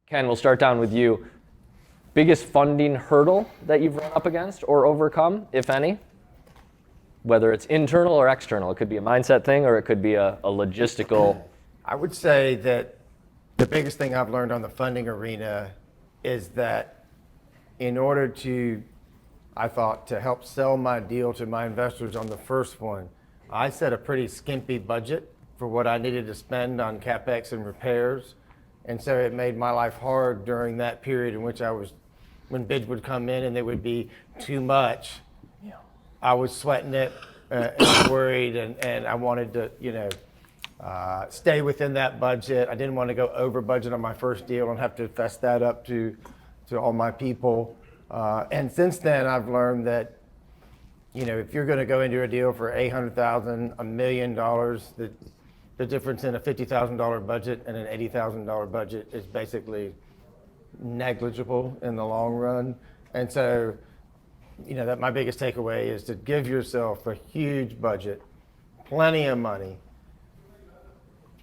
Ken, we'll start down with you. Biggest funding hurdle that you've run up against or overcome, if any? Whether it's internal or external. It could be a mindset thing or it could be a logistical. I would say that the biggest thing I've learned on the funding arena is that in order to, I thought, to help sell my deal to my investors on the first one, I set a pretty skimpy budget for what I needed to spend on CapEx and repairs. And so it made my life hard during that period in which when bids would come in and they would be too much, I was sweating it and worried, and I wanted to, stay within that budget. I didn't want to go over budget on my first deal and have to fess that up to all my people. And since then, I've learned that, if you're going to go into a deal for $800,000, $1 million, the difference in a $50,000 budget and an $80,000 budget is basically negligible in the long run. And so, that my biggest takeaway is to give yourself a huge budget, plenty of money,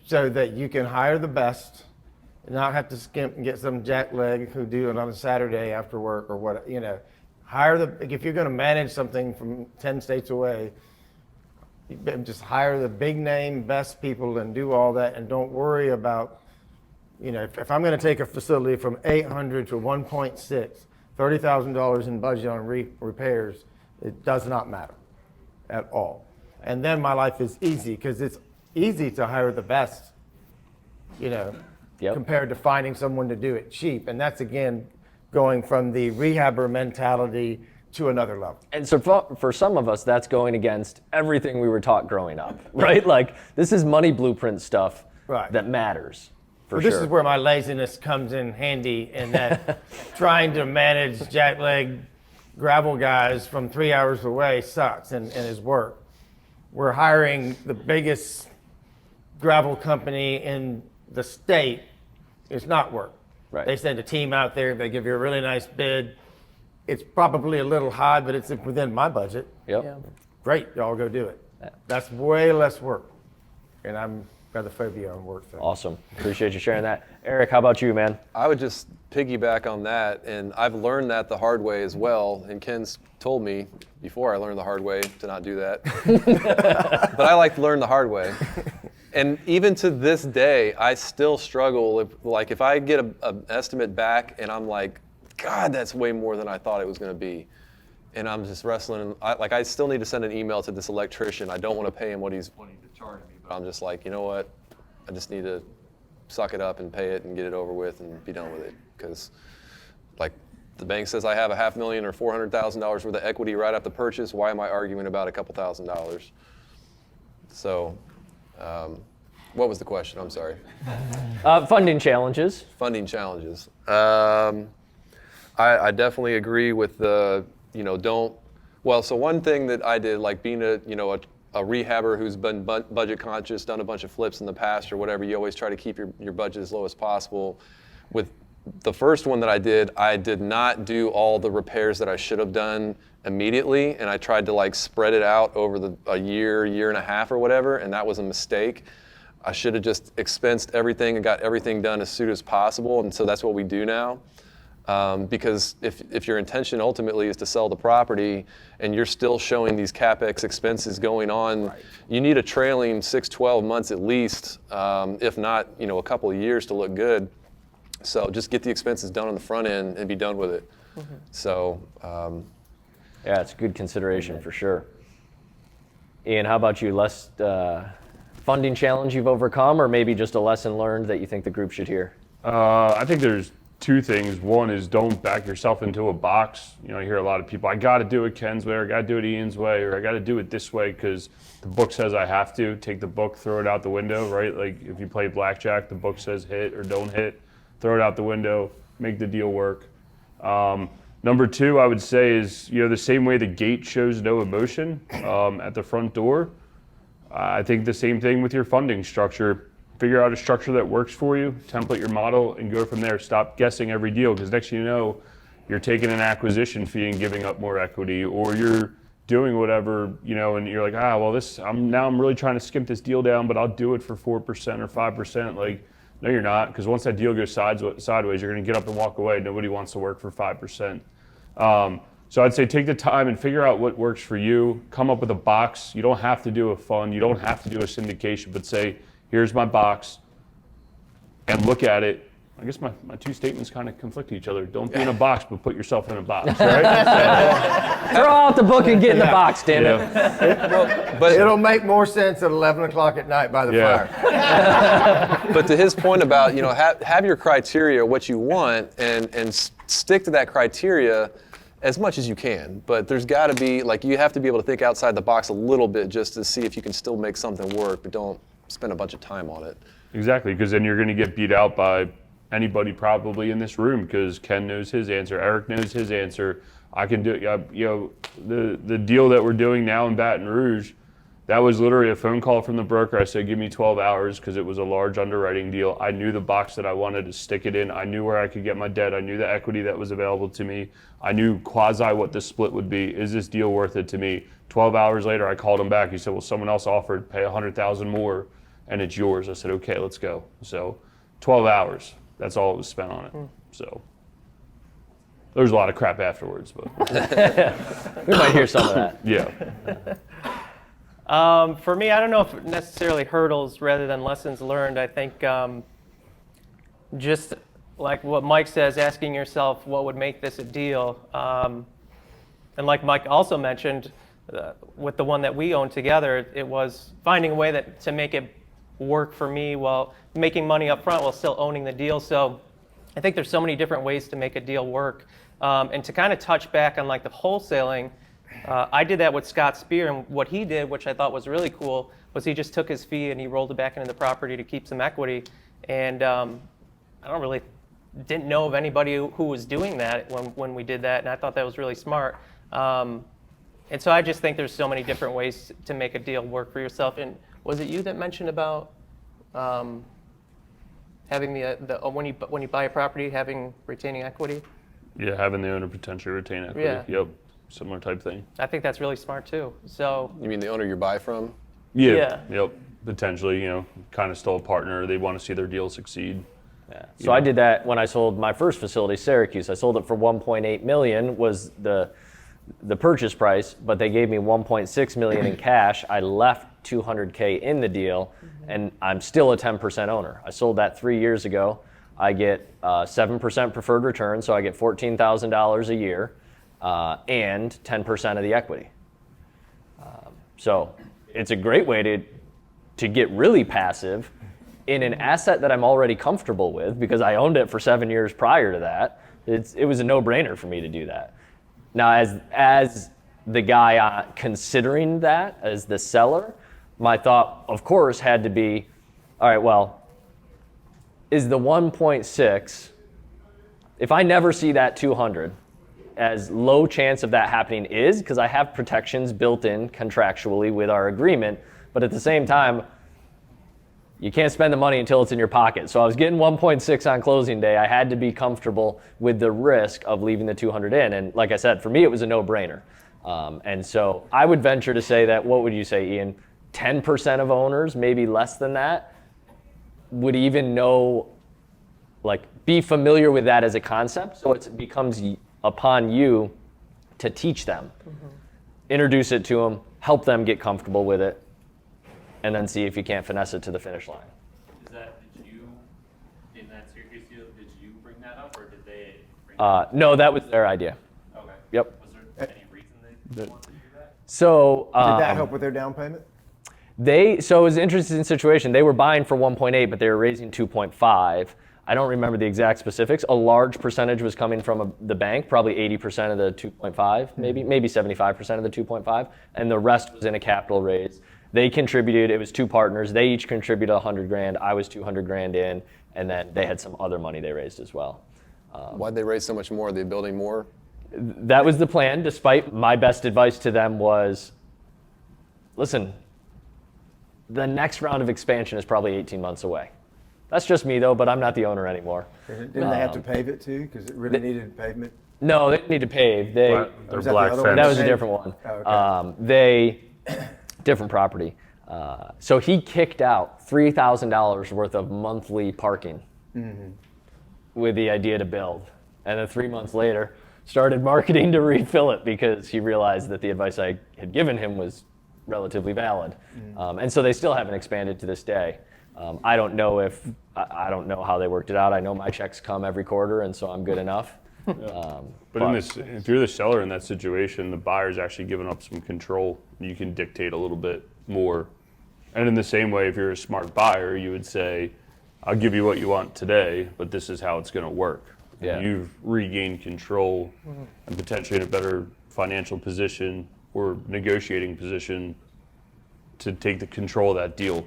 so that you can hire the best, not have to skimp and get some jackleg who do it on a Saturday after work or what, if you're going to manage something from 10 states away, just hire the big name, best people and do all that, and don't worry about, if I'm going to take a facility from 800 to 1.6, $30,000 in budget on repairs, it does not matter at all. And then my life is easy because it's easy to hire the best, compared to finding someone to do it cheap. And that's, again, going from the rehabber mentality to another level. And so for some of us, that's going against everything we were taught growing up, right? Like, this is money blueprint stuff that matters. This is where my laziness comes in handy, in that trying to manage jackleg gravel guys from 3 hours away sucks and is work. We're hiring the biggest gravel company in the state. It's not work. Right. They send a team out there, they give you a really nice bid. It's probably a little high, but it's within my budget. Yep. Yeah. Great, y'all go do it. Yeah. That's way less work. And I'm got the phobia on work thing. Awesome. Appreciate you sharing that. Eric, how about you, man? I would just piggyback on that, and I've learned that the hard way as well, and Ken's told me before I learned the hard way to not do that. But I like to learn the hard way. And even to this day, I still struggle. If I get an estimate back and I'm like, God, that's way more than I thought it was going to be. And I'm just wrestling. I still need to send an email to this electrician. I don't want to pay him what he's wanting to charge me. But I'm just like, you know what? I just need to suck it up and pay it and get it over with and be done with it. Because, the bank says I have $500,000 or $400,000 worth of equity right off the purchase. Why am I arguing about a couple $1,000s? So, what was the question? I'm sorry. Funding challenges. Funding challenges. I definitely agree with the, so one thing that I did, like being a rehabber who's been budget conscious, done a bunch of flips in the past or whatever, you always try to keep your budget as low as possible. With the first one that I did not do all the repairs that I should have done immediately, and I tried to spread it out over a year and a half or whatever, and that was a mistake. I should have just expensed everything and got everything done as soon as possible, and so that's what we do now. Because if your intention ultimately is to sell the property and you're still showing these CapEx expenses going on, you need a trailing 6-12 months at least, if not a couple of years to look good. So just get the expenses done on the front end and be done with it. Mm-hmm. So yeah, it's a good consideration for sure. Ian, how about you? Less funding challenge you've overcome, or maybe just a lesson learned that you think the group should hear? I think there's two things. One is don't back yourself into a box. You hear a lot of people, I got to do it Ken's way, or I got to do it Ian's way, or I got to do it this way because the book says I have to. Take the book, throw it out the window, right? Like if you play blackjack, the book says hit or don't hit. Throw it out the window, make the deal work. Number two, I would say is, the same way the gate shows no emotion at the front door, I think the same thing with your funding structure. Figure out a structure that works for you, template your model, and go from there. Stop guessing every deal, because next thing you know, you're taking an acquisition fee and giving up more equity, or you're doing whatever, and you're like, I'm really trying to skimp this deal down, but I'll do it for 4% or 5%. No, you're not, because once that deal goes sideways, you're going to get up and walk away. Nobody wants to work for 5%. So I'd say take the time and figure out what works for you. Come up with a box. You don't have to do a fund. You don't have to do a syndication, but say, here's my box, and look at it. I guess my two statements kind of conflict each other. Don't be in a box, but put yourself in a box, right? Throw out the book and get in the box, damn it. Yeah. But It'll make more sense at 11 o'clock at night by the Yeah. fire. But to his point about, have your criteria, what you want, and stick to that criteria as much as you can. But there's got to be, you have to be able to think outside the box a little bit just to see if you can still make something work, but don't spend a bunch of time on it. Exactly, because then you're going to get beat out by anybody probably in this room, because Ken knows his answer, Eric knows his answer. I can do it. The deal that we're doing now in Baton Rouge, that was literally a phone call from the broker. I said, give me 12 hours because it was a large underwriting deal. I knew the box that I wanted to stick it in. I knew where I could get my debt. I knew the equity that was available to me. I knew quasi what the split would be. Is this deal worth it to me? 12 hours later, I called him back. He said, well, someone else offered, pay $100,000 more, and it's yours. I said, okay, let's go. So 12 hours. That's all it was spent on it. So there was a lot of crap afterwards, but We might hear some of that. yeah. For me, I don't know if necessarily hurdles rather than lessons learned. I think just like what Mike says, asking yourself what would make this a deal. And like Mike also mentioned, with the one that we own together, it was finding a way to make it work for me while making money up front while still owning the deal. So I think there's so many different ways to make a deal work. And to kind of touch back on the wholesaling, I did that with Scott Spear, and what he did, which I thought was really cool, was he just took his fee and he rolled it back into the property to keep some equity. And I didn't know of anybody who was doing that when we did that, and I thought that was really smart. And so I just think there's so many different ways to make a deal work for yourself. And was it you that mentioned about having when you buy a property, having retaining equity? Yeah, having the owner potentially retain equity. Yeah. Yep, similar type thing. I think that's really smart too. So You mean the owner you buy from? Yeah. Yep. Potentially, kind of still a partner. They want to see their deal succeed. Yeah. So I did that when I sold my first facility, Syracuse. I sold it for $1.8 million was the purchase price, but they gave me $1.6 million in cash. I left $200K in the deal, and I'm still a 10% owner. I sold that 3 years ago. I get 7% preferred return, so I get $14,000 a year and 10% of the equity. So it's a great way to get really passive in an asset that I'm already comfortable with because I owned it for 7 years prior to that. It was a no-brainer for me to do that. Now, as the guy considering that, as the seller, my thought, of course, had to be, all right, well, is the 1.6, if I never see that 200, as low chance of that happening is, because I have protections built in contractually with our agreement, but at the same time, you can't spend the money until it's in your pocket. So I was getting 1.6 on closing day. I had to be comfortable with the risk of leaving the 200 in. And like I said, for me, it was a no-brainer. And so I would venture to say that, what would you say, Ian? 10% of owners, maybe less than that, would even know, be familiar with that as a concept. So it becomes upon you to teach them, introduce it to them, help them get comfortable with it, and then see if you can't finesse it to the finish line. Did you, in that Syracuse deal, did you bring that up, or did they bring that up? No, that was their idea. Okay. Yep. Was there any reason they wanted to do that? So Did that help with their down payment? So it was an interesting situation. They were buying for 1.8, but they were raising 2.5. I don't remember the exact specifics. A large percentage was coming from the bank, probably 80% of the 2.5, maybe 75% of the 2.5, and the rest was in a capital raise. They contributed, it was two partners, they each contributed $100,000, I was $200,000 in, and then they had some other money they raised as well. Why'd they raise so much more? Are they building more? That was the plan, despite my best advice to them was, listen, the next round of expansion is probably 18 months away. That's just me though, but I'm not the owner anymore. Didn't they have to pave it too? Because it really needed pavement? No, they didn't need to pave. Their Was that the black other fence. one? That was a different one. Oh, okay. Different property. So he kicked out $3,000 worth of monthly parking with the idea to build. And then 3 months later, started marketing to refill it because he realized that the advice I had given him was relatively valid. And so they still haven't expanded to this day. I don't know I don't know how they worked it out. I know my checks come every quarter, and so I'm good enough. But if you're the seller in that situation, the buyer's actually giving up some control. You can dictate a little bit more. And in the same way, if you're a smart buyer, you would say, I'll give you what you want today, but this is how it's going to work. Yeah. You've regained control and potentially in a better financial position or negotiating position to take the control of that deal.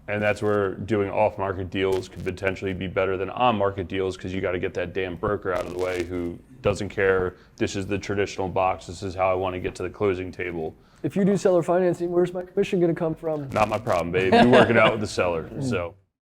And that's where doing off-market deals could potentially be better than on-market deals, because you got to get that damn broker out of the way who doesn't care, this is the traditional box, this is how I want to get to the closing table. If you do seller financing, where's my commission going to come from? Not my problem, babe. You work it out with the seller. So